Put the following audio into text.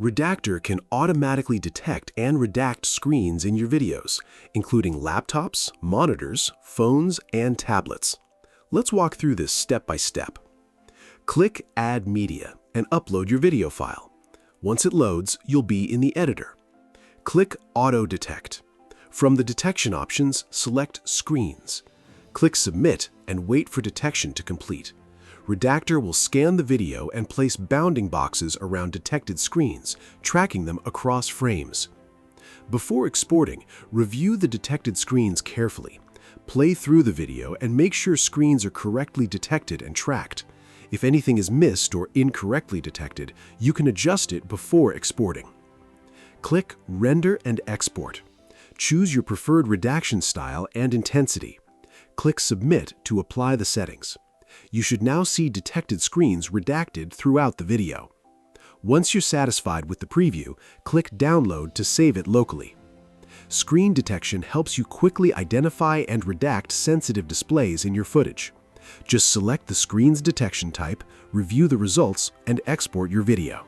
Redactor can automatically detect and redact screens in your videos, including laptops, monitors, phones, and tablets. Let's walk through this step by step. Click Add Media and upload your video file. Once it loads, you'll be in the editor. Click Auto Detect. From the detection options, select Screens. Click Submit and wait for detection to complete. Redactor will scan the video and place bounding boxes around detected screens, tracking them across frames. Before exporting, review the detected screens carefully. Play through the video and make sure screens are correctly detected and tracked. If anything is missed or incorrectly detected, you can adjust it before exporting. Click Render and Export. Choose your preferred redaction style and intensity. Click Submit to apply the settings. You should now see detected screens redacted throughout the video. Once you're satisfied with the preview, click Download to save it locally. Screen detection helps you quickly identify and redact sensitive displays in your footage. Just select the screen's detection type, review the results, and export your video.